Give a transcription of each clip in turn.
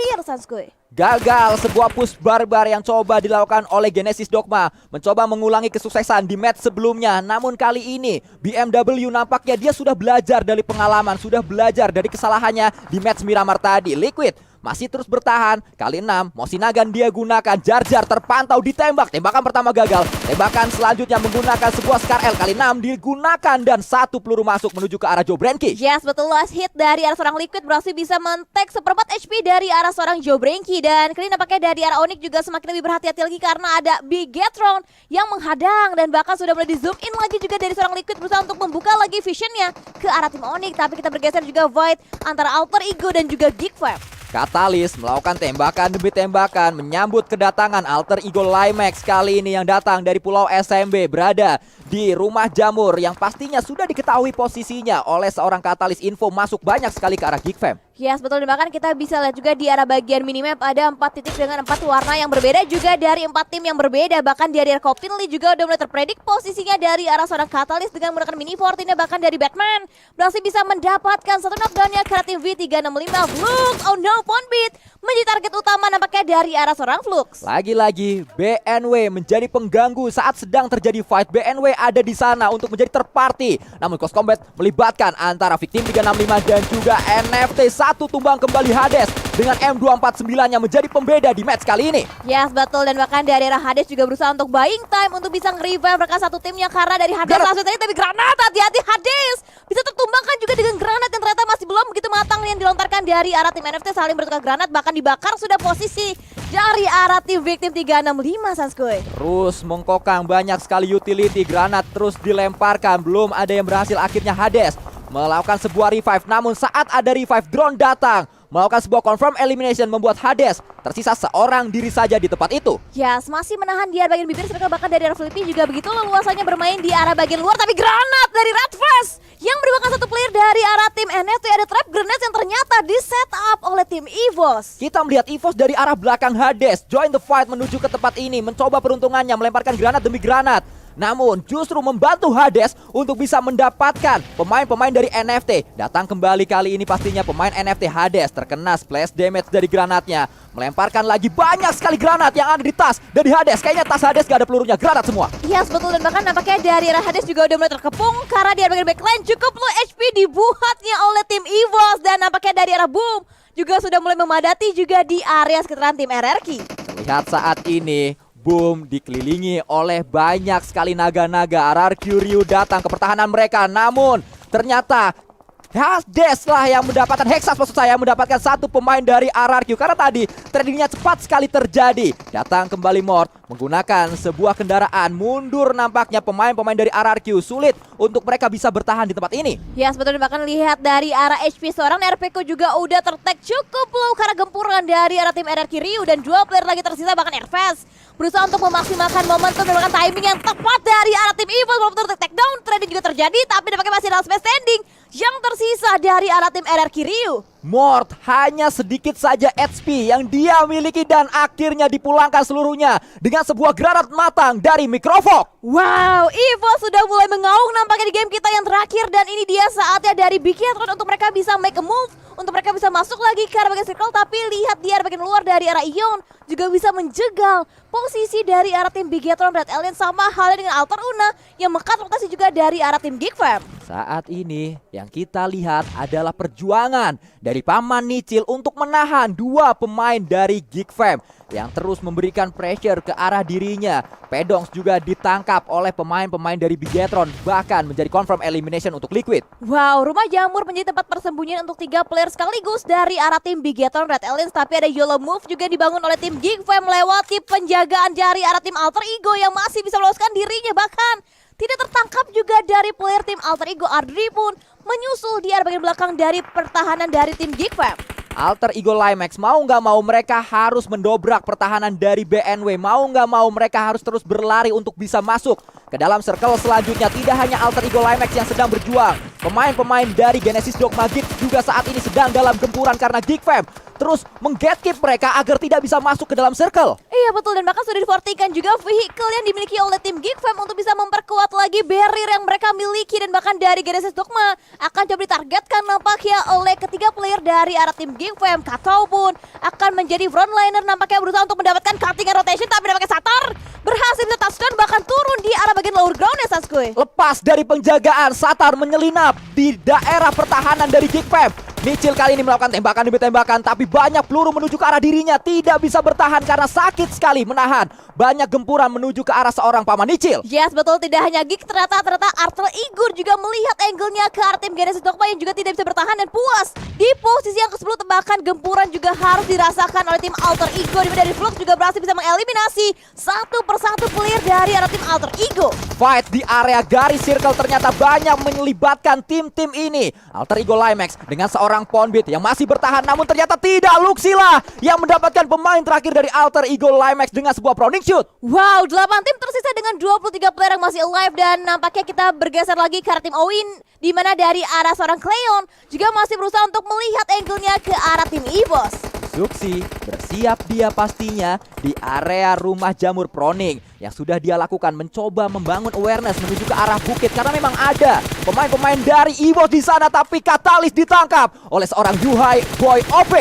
clear Sanskuy. Gagal sebuah push barbar yang coba dilakukan oleh Genesis Dogma. Mencoba mengulangi kesuksesan di match sebelumnya. Namun kali ini BMW nampaknya dia sudah belajar dari pengalaman. Sudah belajar dari kesalahannya di match Miramar tadi. Liquid masih terus bertahan. Kali 6 Moshinagan dia gunakan. Jar terpantau ditembak. Tembakan pertama gagal. Tembakan selanjutnya menggunakan sebuah Scar L. Kali 6 digunakan dan satu peluru masuk menuju ke arah Jobrenki. Yes, betul, last hit dari arah seorang Liquid berhasil bisa men-take seperempat HP dari arah seorang Jobrenki. Dan kali ini nampaknya dari arah Onyx juga semakin lebih berhati-hati lagi karena ada Bigetron yang menghadang. Dan bahkan sudah mulai di zoom in lagi juga dari seorang Liquid berusaha untuk membuka lagi visionnya ke arah tim Onyx. Tapi kita bergeser juga Void antara Alter Ego dan juga Geekfam. Katalis melakukan tembakan demi tembakan menyambut kedatangan Alter Ego Limax kali ini yang datang dari Pulau SMB, berada di rumah jamur yang pastinya sudah diketahui posisinya oleh seorang Katalis. Info masuk banyak sekali ke arah Geekfam. Yes, betul, dan bahkan kita bisa lihat juga di arah bagian minimap ada 4 titik dengan 4 warna yang berbeda juga dari 4 tim yang berbeda. Bahkan di area Copinly juga udah mulai terpredik posisinya dari arah seorang Katalis dengan menggunakan mini 14-nya. Bahkan dari Batman berhasil bisa mendapatkan satu knockdown-nya ke arah tim V365. Flux, oh no, Ponbit menjadi target utama nampaknya dari arah seorang Flux. Lagi-lagi BNW menjadi pengganggu saat sedang terjadi fight. BNW ada di sana untuk menjadi third party. Namun close combat melibatkan antara Victim 365 dan juga NFT. Satu tumbang kembali Hades dengan M249 yang menjadi pembeda di match kali ini. Yes, betul, dan bahkan dari arah Hades juga berusaha untuk buying time untuk bisa nge-revive mereka satu timnya karena dari Hades langsung tadi. Tapi granat, hati-hati Hades bisa tertumbangkan juga dengan granat yang ternyata masih belum begitu matang yang dilontarkan dari arah tim NFT. Saling bertukar granat, bahkan dibakar sudah posisi dari arah tim Victim 365 Sanskuy. Terus mengkokang banyak sekali utility, granat terus dilemparkan, belum ada yang berhasil. Akhirnya Hades melakukan sebuah revive, namun saat ada revive drone datang melakukan sebuah confirm elimination membuat Hades tersisa seorang diri saja di tempat itu. Yes, masih menahan di arah bagian bibir circle, bahkan dari arah Flippy juga begitu leluasannya bermain di arah bagian luar. Tapi granat dari Redfast yang merupakan satu player dari arah tim NFT, ada trap grenade yang ternyata di setup oleh tim EVOS. Kita melihat EVOS dari arah belakang Hades join the fight menuju ke tempat ini, mencoba peruntungannya melemparkan granat demi granat. Namun justru membantu Hades untuk bisa mendapatkan pemain-pemain dari NFT. Datang kembali kali ini pastinya pemain NFT. Hades terkena splash damage dari granatnya. Melemparkan lagi banyak sekali granat yang ada di tas dari Hades. Kayaknya tas Hades gak ada pelurunya, granat semua. Yes, betul, dan bahkan nampaknya dari arah Hades juga udah mulai terkepung karena di arah bagian backline cukup low HP dibuatnya oleh tim EVOS. Dan nampaknya dari arah Boom juga sudah mulai memadati juga di area sekitaran tim RRQ. Terlihat saat ini Boom dikelilingi oleh banyak sekali naga-naga. RRQ Ryu datang ke pertahanan mereka, namun ternyata Hades lah yang mendapatkan, Hexas maksud saya, mendapatkan satu pemain dari RRQ. Karena tadi tradingnya cepat sekali terjadi. Datang kembali Mort menggunakan sebuah kendaraan. Mundur nampaknya pemain-pemain dari RRQ. Sulit untuk mereka bisa bertahan di tempat ini. Yes, betul, bahkan lihat dari arah HP seorang RPK juga udah tertag cukup low karena gempuran dari arah tim RRQ Ryu. Dan 2 player lagi tersisa, bahkan Airfast berusaha untuk memaksimalkan momentum dan timing yang tepat dari arah tim EVOS. Walaupun take down, trading juga terjadi, tapi nampaknya masih dalam space standing yang tersisa dari arah tim RRQ Ryu. Mort hanya sedikit saja HP yang dia miliki dan akhirnya dipulangkan seluruhnya dengan sebuah granat matang dari Microvox. Wow, EVOS sudah mulai mengaung nampaknya di game kita yang terakhir. Dan ini dia saatnya dari Bigetron untuk mereka bisa make a move, untuk mereka bisa masuk lagi ke arah bagian circle. Tapi lihat di arah bagian luar dari arah Ion juga bisa menjegal posisi dari arah tim Bigetron. Red Alien sama halnya dengan Alter Una yang mengkat lokasi juga dari arah tim Geekfam. Saat ini yang kita lihat adalah perjuangan dari Paman Nicil untuk menahan 2 pemain dari Geekfam yang terus memberikan pressure ke arah dirinya. Pedongs juga ditangkap oleh pemain-pemain dari Bigetron, bahkan menjadi confirm elimination untuk Liquid. Wow, rumah jamur menjadi tempat persembunyian untuk 3 player sekaligus dari arah tim Bigetron Red Aliens. Tapi ada YOLO move juga dibangun oleh tim Geekfam melewati penjagaan dari arah tim Alter Ego yang masih bisa meloloskan dirinya. Bahkan tidak tertangkap juga dari player tim Alter Ego. Ardri pun menyusul di arah bagian belakang dari pertahanan dari tim Geekfam. Alter Ego Limax mau nggak mau mereka harus mendobrak pertahanan dari BNW. Mau nggak mau mereka harus terus berlari untuk bisa masuk ke dalam circle selanjutnya. Tidak hanya Alter Ego Limax yang sedang berjuang, pemain-pemain dari Genesis Dogma Geek juga saat ini sedang dalam gempuran karena Geekfam terus menggatekeep mereka agar tidak bisa masuk ke dalam circle. Iya betul, dan bahkan sudah difortikan juga vehicle yang dimiliki oleh tim Geek Fam untuk bisa memperkuat lagi barrier yang mereka miliki. Dan bahkan dari Genesis Dogma akan coba ditargetkan nampaknya oleh ketiga player dari arah tim Geek Fam. Kato pun akan menjadi frontliner, nampaknya berusaha untuk mendapatkan cutting and rotation, tapi nampaknya Satar berhasil bisa touchdown bahkan turun di arah bagian lower ground ya Sasuke. Lepas dari penjagaan, Satar menyelinap di daerah pertahanan dari Geek Fam. Mitchell kali ini melakukan tembakan demi tembakan, tapi banyak peluru menuju ke arah dirinya. Tidak bisa bertahan karena sakit sekali menahan banyak gempuran menuju ke arah seorang paman Mitchell. Yes betul, tidak hanya Geek, ternyata Arthur Igor juga melihat angle-nya ke arah tim Genesis Dogma yang juga tidak bisa bertahan dan puas. Di posisi yang ke-10 tebakan gempuran juga harus dirasakan oleh tim Arthur Igor. Dimana dari Flux juga berhasil bisa mengeliminasi satu persatu player dari arah tim Arthur Igor. Fight di area garis circle ternyata banyak melibatkan tim-tim ini. Alter Ego Limax dengan seorang Ponbit yang masih bertahan, namun ternyata tidak. Luxila yang mendapatkan pemain terakhir dari Alter Ego Limax dengan sebuah proning shoot. Wow, 8 tim tersisa dengan 23 player yang masih alive. Dan nampaknya kita bergeser lagi ke arah tim Owin, di mana dari arah seorang Cleon juga masih berusaha untuk melihat angle-nya ke arah tim EVOS. Suksi bersiap dia pastinya di area rumah jamur proning yang sudah dia lakukan, mencoba membangun awareness menuju ke arah bukit karena memang ada pemain-pemain dari EVOS di sana, tapi Katalis ditangkap oleh seorang Yuhai Boy OP.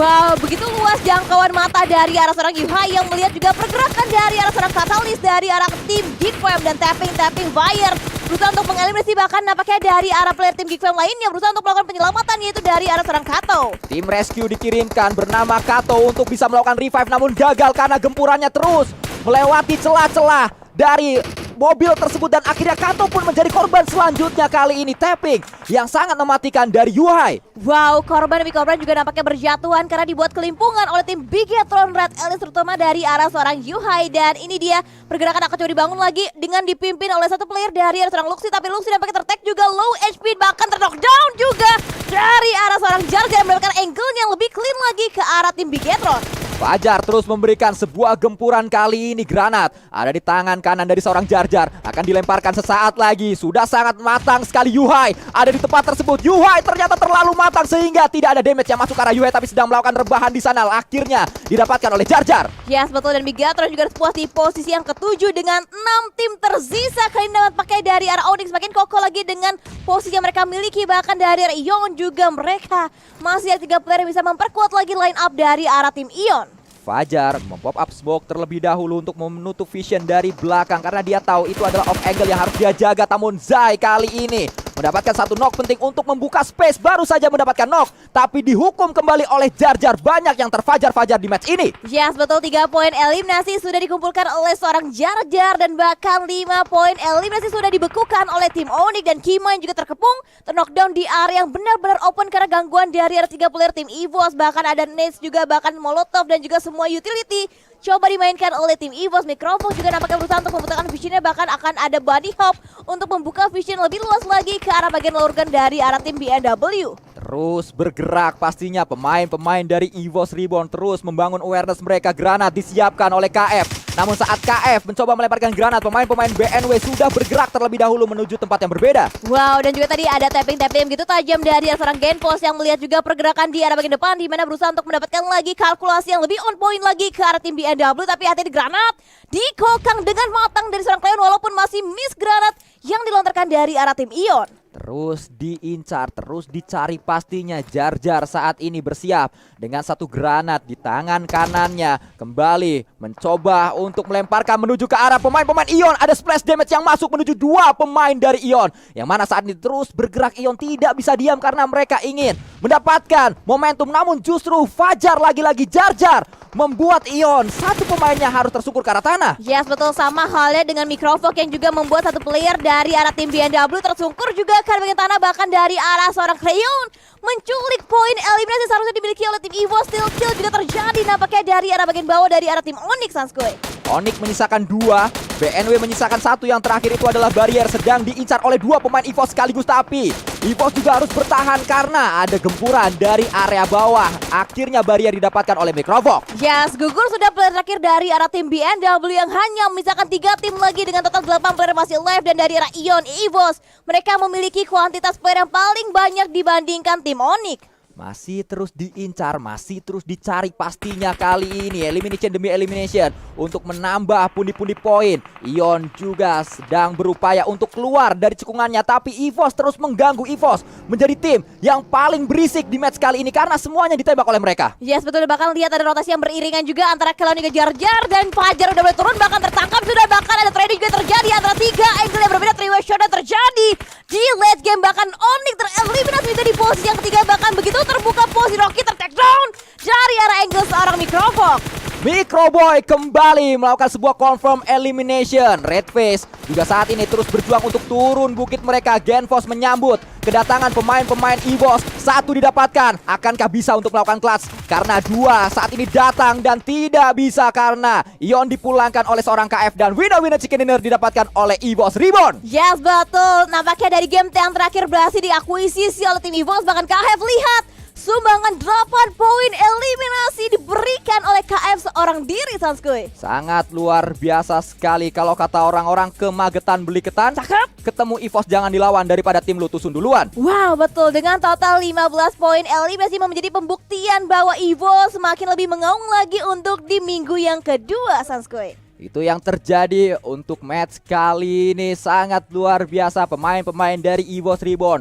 Wow, begitu luas jangkauan mata dari arah seorang Yuhai yang melihat juga pergerakan dari arah seorang Katalis dari arah tim Geek Fam, dan tapping Fire berusaha untuk mengeliminasi, bahkan nampaknya dari arah player tim Geek Fam lainnya berusaha untuk melakukan penyelamatan, yaitu dari arah seorang Kato. Tim rescue dikirimkan bernama Kato untuk bisa melakukan revive, namun gagal karena gempurannya terus melewati celah-celah dari mobil tersebut, dan akhirnya Kato pun menjadi korban selanjutnya. Kali ini tapping yang sangat mematikan dari Yuhai. Wow, korban demi korban juga nampaknya berjatuhan karena dibuat kelimpungan oleh tim Bigetron Red Alice, terutama dari arah seorang Yuhai. Dan ini dia pergerakan akan coba dibangun lagi dengan dipimpin oleh satu player dari arah seorang Luxi, tapi Luxi nampaknya tertag juga low HP, bahkan terknockdown juga dari arah seorang Jar Jar yang mendapatkan angle yang lebih clean lagi ke arah tim Bigetron. Fajar terus memberikan sebuah gempuran, kali ini granat ada di tangan kanan dari seorang Jar Jar, akan dilemparkan sesaat lagi. Sudah sangat matang sekali Yuhai ada di tempat tersebut. Yuhai ternyata terlalu matang sehingga tidak ada damage yang masuk ke arah Yuhai, tapi sedang melakukan rebahan di sana. Akhirnya didapatkan oleh Jar Jar. Yes betul, dan Bigatron juga harus puas di posisi yang ke-7 dengan 6 tim tersisa. Kali ini dapat pakai dari arah Onyx, makin kokoh lagi dengan posisi yang mereka miliki. Bahkan dari arah Ion juga mereka masih ada 3 player yang bisa memperkuat lagi line up dari arah tim Ion. Fajar mempop up smoke terlebih dahulu untuk menutup vision dari belakang karena dia tahu itu adalah off angle yang harus dia jaga. Namun Zai kali ini mendapatkan satu knock penting untuk membuka space, baru saja mendapatkan knock, tapi dihukum kembali oleh Jar Jar. Banyak yang terfajar-fajar di match ini. Yes betul, 3 poin eliminasi sudah dikumpulkan oleh seorang Jar Jar, dan bahkan 5 poin eliminasi sudah dibekukan oleh tim Onyx. Dan Kima yang juga terkepung, terknockdown di area yang benar-benar open karena gangguan dari arah 3 player tim EVOS. Bahkan ada nades juga, bahkan Molotov dan juga semua utility coba dimainkan oleh tim EVOS. Mikrofon juga nampaknya berusaha untuk membutuhkan visionnya, bahkan akan ada bunny hop untuk membuka vision lebih luas lagi ke arah bagian lower gun dari arah tim BMW. Terus bergerak pastinya pemain-pemain dari EVOS Reborn, terus membangun awareness mereka. Granat disiapkan oleh KF, namun saat KF mencoba melemparkan granat, pemain-pemain BNW sudah bergerak terlebih dahulu menuju tempat yang berbeda. Wow, dan juga tadi ada tapping gitu tajam dari seorang Genpos yang melihat juga pergerakan di arah bagian depan, di mana berusaha untuk mendapatkan lagi kalkulasi yang lebih on point lagi ke arah tim BMW. Tapi hati-hati, granat dikokang dengan matang dari seorang Cleon walaupun masih miss granat yang dilontarkan dari arah tim Ion. Terus diincar, terus dicari pastinya. Jar Jar saat ini bersiap dengan satu granat di tangan kanannya. Kembali mencoba untuk melemparkan menuju ke arah pemain-pemain Ion. Ada splash damage yang masuk menuju 2 pemain dari Ion, yang mana saat ini terus bergerak. Ion tidak bisa diam karena mereka ingin mendapatkan momentum. Namun justru Fajar lagi-lagi Jar Jar membuat Ion satu pemainnya harus tersungkur ke arah tanah. Yes betul, sama halnya dengan Microfog yang juga membuat satu player dari arah tim BMW tersungkur juga ke bagian tanah. Bahkan dari arah seorang Crayon menculik poin eliminasi seharusnya dimiliki oleh tim EVOS. Still kill juga terjadi nampaknya dari arah bagian bawah dari arah tim Onyx, Sanskoy. Onyx menyisakan 2, BNW menyisakan 1. Yang terakhir itu adalah barrier, sedang diincar oleh 2 pemain EVOS sekaligus. Tapi EVOS juga harus bertahan karena ada gempuran dari area bawah. Akhirnya barrier didapatkan oleh Microfog. Yes, gugur sudah player terakhir dari arah tim BMW yang hanya memisahkan 3 tim lagi dengan total 8 player masih live. Dan dari arah Ion EVOS, mereka memiliki kuantitas player yang paling banyak dibandingkan tim Onyx. Masih terus diincar, masih terus dicari pastinya kali ini. Elimination demi elimination untuk menambah pundi-pundi poin. Ion juga sedang berupaya untuk keluar dari cekungannya, tapi EVOS terus mengganggu. EVOS menjadi tim yang paling berisik di match kali ini karena semuanya ditembak oleh mereka. Yes, betul. Bahkan lihat ada rotasi yang beriringan juga antara Kelani ke Jar dan Fajar udah mulai turun, bahkan tertangkap sudah, bahkan ada trading juga terjadi antara tiga angle yang berbeda. Three way showdown terjadi di late game, bahkan Onyx tereliminasi juga di posisi yang ketiga. Bahkan begitu terbuka posisi Rocky ter-take down dari arah angle seorang Microvox. Microboy kembali melakukan sebuah confirm elimination. Redface juga saat ini terus berjuang untuk turun bukit mereka. Genfos menyambut kedatangan pemain-pemain EVOS. Satu didapatkan, akankah bisa untuk melakukan clutch? Karena dua saat ini datang dan tidak bisa karena Ion dipulangkan oleh seorang KF dan winner chicken dinner didapatkan oleh EVOS Reborn. Yes, betul. Nampaknya dari game yang terakhir berhasil diakuisisi oleh tim EVOS. Bahkan KF lihat sumbangan 8 poin eliminasi diberikan oleh KF seorang diri, Sanskuy. Sangat luar biasa sekali. Kalau kata orang-orang, kemagetan beli ketan. Cakep. Ketemu EVOS jangan dilawan daripada tim lu tusun duluan. Wow, betul. Dengan total 15 poin eliminasi menjadi pembuktian bahwa EVOS semakin lebih mengaung lagi untuk di minggu yang kedua, Sanskuy. Itu yang terjadi untuk match kali ini. Sangat luar biasa. Pemain-pemain dari EVOS Reborn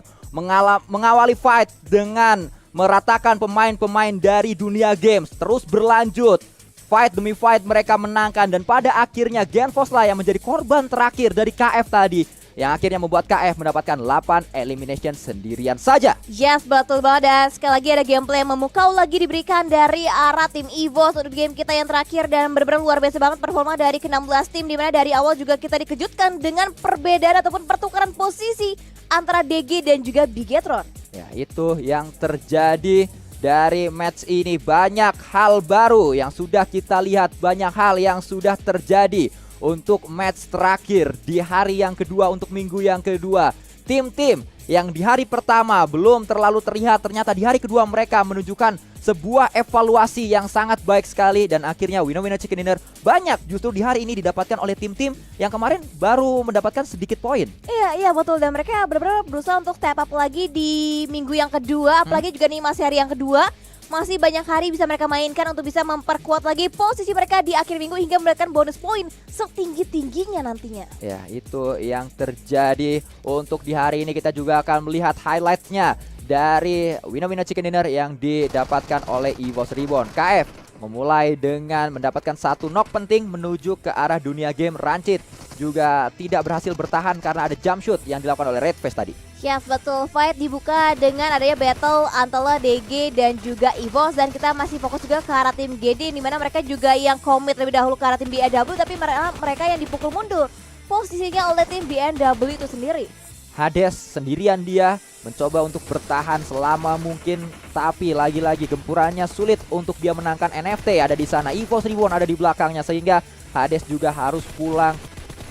mengawali fight dengan meratakan pemain-pemain dari dunia games. Terus berlanjut, fight demi fight mereka menangkan, dan pada akhirnya Genfos lah yang menjadi korban terakhir dari KF tadi, yang akhirnya membuat KF mendapatkan 8 elimination sendirian saja. Yes, betul banget. Dan sekali lagi ada gameplay yang memukau lagi diberikan dari arah tim EVOS untuk game kita yang terakhir, dan benar-benar luar biasa banget performa dari ke-16 tim, dimana dari awal juga kita dikejutkan dengan perbedaan ataupun pertukaran posisi antara DG dan juga Bigetron. Ya, itu yang terjadi dari match ini. Banyak hal baru yang sudah kita lihat, banyak hal yang sudah terjadi untuk match terakhir di hari yang kedua, untuk minggu yang kedua. Tim-tim yang di hari pertama belum terlalu terlihat, ternyata di hari kedua mereka menunjukkan sebuah evaluasi yang sangat baik sekali, dan akhirnya winner chicken dinner banyak justru di hari ini didapatkan oleh tim-tim yang kemarin baru mendapatkan sedikit poin. Iya betul, dan mereka benar-benar berusaha untuk step up lagi di minggu yang kedua, apalagi juga nih masih hari yang kedua. Masih banyak hari bisa mereka mainkan untuk bisa memperkuat lagi posisi mereka di akhir minggu hingga mendapatkan bonus poin setinggi-tingginya nantinya. Ya, itu yang terjadi untuk di hari ini. Kita juga akan melihat highlightsnya dari winner chicken dinner yang didapatkan oleh EVOS Reborn. KF memulai dengan mendapatkan satu knock penting menuju ke arah dunia game. Rancid juga tidak berhasil bertahan karena ada jump shoot yang dilakukan oleh Redface tadi. Yes, betul. Fight dibuka dengan adanya battle antara DG dan juga EVOS, dan kita masih fokus juga ke arah tim GD, dimana mereka juga yang komit lebih dahulu ke arah tim BNW, tapi mereka yang dipukul mundur posisinya oleh tim BNW itu sendiri. Hades sendirian dia mencoba untuk bertahan selama mungkin, tapi lagi-lagi gempurannya sulit untuk dia menangkan NFT ada di sana. EVOS Reborn ada di belakangnya sehingga Hades juga harus pulang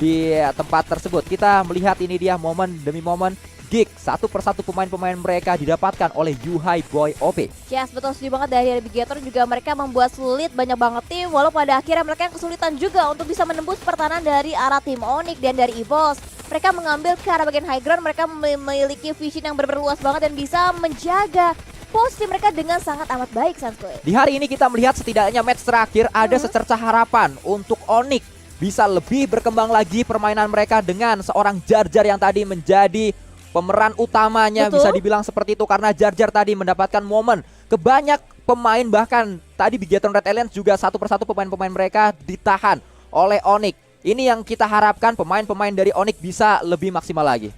di tempat tersebut. Kita melihat ini dia momen demi momen Geek satu persatu pemain-pemain mereka didapatkan oleh Yuhai Boy OP. Yes, betul, setuju banget. Dari Bigetron juga mereka membuat sulit banyak banget tim, walau pada akhirnya mereka yang kesulitan juga untuk bisa menembus pertahanan dari arah tim Onyx dan dari EVOS. Mereka mengambil ke arah bagian high ground, mereka memiliki vision yang benar-benar luas banget dan bisa menjaga posisi mereka dengan sangat amat baik, Sanskuy. Di hari ini kita melihat setidaknya match terakhir ada secercah harapan untuk Onyx bisa lebih berkembang lagi permainan mereka dengan seorang Jar Jar yang tadi menjadi pemeran utamanya. Betul? Bisa dibilang seperti itu karena Jar Jar tadi mendapatkan momen ke banyak pemain, bahkan tadi Bigetron Red Alliance juga satu persatu pemain-pemain mereka ditahan oleh Onyx. Ini yang kita harapkan, pemain-pemain dari Onyx bisa lebih maksimal lagi.